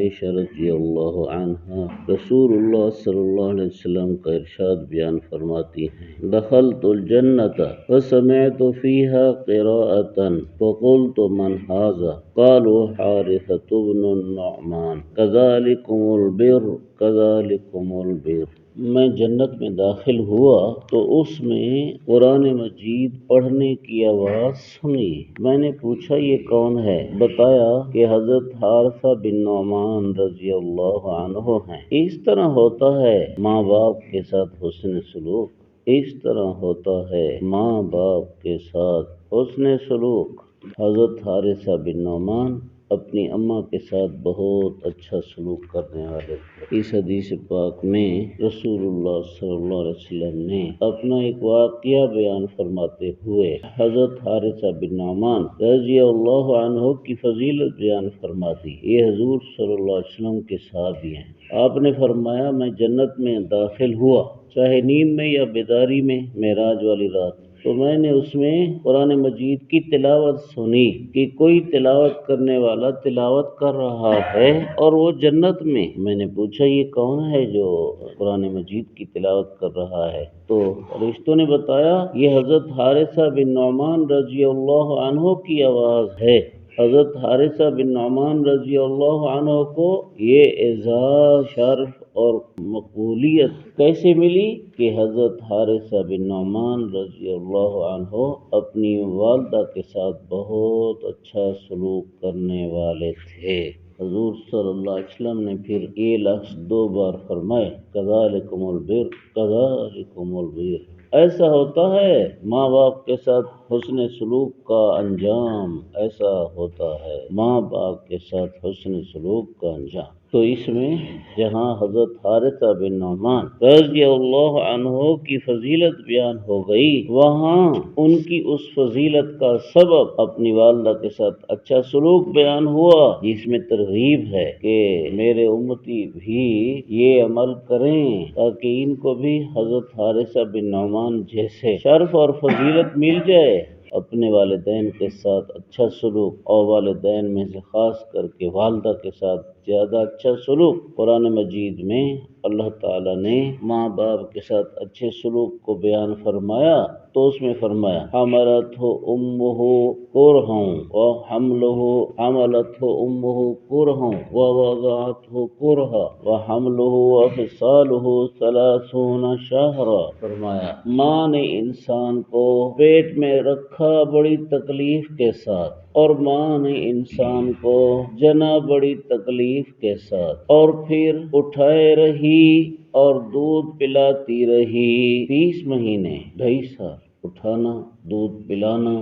عائشہ رضی اللہ عنہا رسول اللہ صلی اللہ علیہ وسلم کا ارشاد بیان فرماتی ہیں، دخلت الجنت فسمعت فيها قراءة فقلت من هذا قالوا حارثة بن النعمان كذلكم البر كذلكم البر۔ میں جنت میں داخل ہوا تو اس میں قرآن مجید پڑھنے کی آواز سنی۔ میں نے پوچھا یہ کون ہے؟ بتایا کہ حضرت حارثہ بن نعمان رضی اللہ عنہ ہیں۔ اس طرح ہوتا ہے ماں باپ کے ساتھ حسن سلوک، اس طرح ہوتا ہے ماں باپ کے ساتھ حسن سلوک۔ حضرت حارثہ بن نعمان اپنی اماں کے ساتھ بہت اچھا سلوک کرنے والے تھے۔ اس حدیث پاک میں رسول اللہ صلی اللہ علیہ وسلم نے اپنا ایک واقعہ بیان فرماتے ہوئے حضرت حارثہ بن نعمان رضی اللہ عنہ کی فضیلت بیان فرماتی۔ یہ حضور صلی اللہ علیہ وسلم کے صحابی ہیں۔ آپ نے فرمایا میں جنت میں داخل ہوا، چاہے نیند میں یا بیداری میں، معراج والی رات، تو میں نے اس میں قرآن مجید کی تلاوت سنی کہ کوئی تلاوت کرنے والا تلاوت کر رہا ہے اور وہ جنت میں۔ میں نے پوچھا یہ کون ہے جو قرآن مجید کی تلاوت کر رہا ہے؟ تو فرشتوں نے بتایا یہ حضرت حارثہ بن نعمان رضی اللہ عنہ کی آواز ہے۔ حضرت حارثہ بن نعمان رضی اللہ عنہ کو یہ اعزاز، شرف اور مقبولیت کیسے ملی کہ حضرت حارثہ بن نعمان رضی اللہ عنہ اپنی والدہ کے ساتھ بہت اچھا سلوک کرنے والے تھے۔ حضور صلی اللہ علیہ وسلم نے پھر یہ لفظ 2 بار فرمائے، کذالکم البر کذالکم البر۔ ایسا ہوتا ہے ماں باپ کے ساتھ حسن سلوک کا انجام، ایسا ہوتا ہے ماں باپ کے ساتھ حسن سلوک کا انجام۔ تو اس میں جہاں حضرت حارثہ بن نعمان رضی اللہ عنہ کی فضیلت بیان ہو گئی، وہاں ان کی اس فضیلت کا سبب اپنی والدہ کے ساتھ اچھا سلوک بیان ہوا، جس میں ترغیب ہے کہ میرے امتی بھی یہ عمل کریں تاکہ ان کو بھی حضرت حارثہ بن نعمان جیسے شرف اور فضیلت مل جائے۔ اپنے والدین کے ساتھ اچھا سلوک، اور والدین میں سے خاص کر کے والدہ کے ساتھ زیادہ اچھا سلوک۔ قرآن مجید میں اللہ تعالیٰ نے ماں باپ کے ساتھ اچھے سلوک کو بیان فرمایا تو اس میں فرمایا حملتہ امہ کرہا حملتہ امہ کرہا ووضعتہ کرہا وحملہ وفصالہ 30 شہرا۔ فرمایا ماں نے انسان کو پیٹ میں رکھا بڑی تکلیف کے ساتھ، اور ماں نے انسان کو جنا بڑی تکلیف کے ساتھ، اور پھر اٹھائے رہی اور دودھ پلاتی رہی 30 مہینے، 2.5 سال اٹھانا دودھ پلانا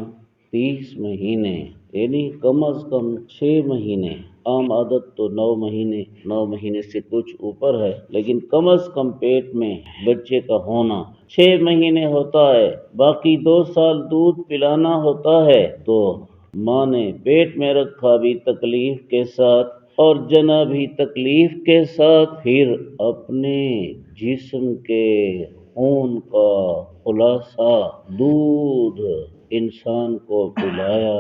30 مہینے، یعنی کم از کم 6 مہینے۔ عام عادت تو 9 مہینے، 9 مہینے سے کچھ اوپر ہے، لیکن کم از کم پیٹ میں بچے کا ہونا 6 مہینے ہوتا ہے، باقی 2 سال دودھ پلانا ہوتا ہے۔ تو ماں نے پیٹ میں رکھا بھی تکلیف کے ساتھ اور جنا بھی تکلیف کے ساتھ، پھر اپنے جسم کے خون کا خلاصہ دودھ انسان کو پلایا۔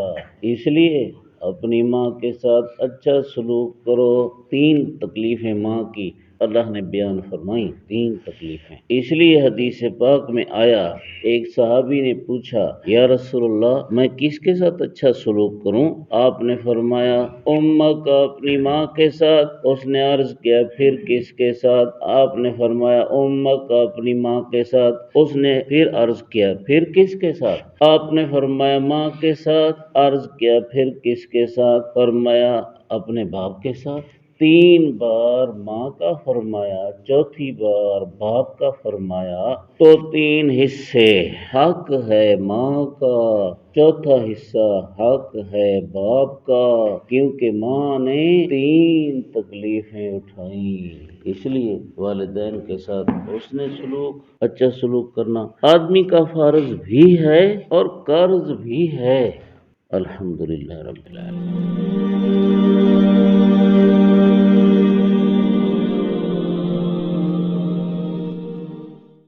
اس لیے اپنی ماں کے ساتھ اچھا سلوک کرو۔ 3 تکلیفیں ماں کی اللہ نے بیان فرمائی، 3 تکلیفیں۔ اس لیے حدیث پاک میں آیا، ایک صحابی نے پوچھا یا رسول اللہ میں کس کے ساتھ اچھا سلوک کروں؟ آپ نے فرمایا امک، اپنی ماں کے ساتھ۔ اس نے عرض کیا پھر کس کے ساتھ؟ آپ نے فرمایا امک، اپنی ماں کے ساتھ۔ اس نے پھر عرض کیا پھر کس کے ساتھ؟ آپ نے فرمایا ماں کے ساتھ۔ عرض کیا پھر کس کے ساتھ؟ فرمایا اپنے باپ کے ساتھ۔ 3 بار ماں کا فرمایا، چوتھی بار باپ کا فرمایا، تو 3 حصے حق ہے ماں کا، چوتھا حصہ حق ہے باپ کا، کیونکہ ماں نے 3 تکلیفیں اٹھائیں۔ اس لیے والدین کے ساتھ حسن سلوک، اچھا سلوک کرنا آدمی کا فرض بھی ہے اور قرض بھی ہے۔ الحمدللہ رب العالمین۔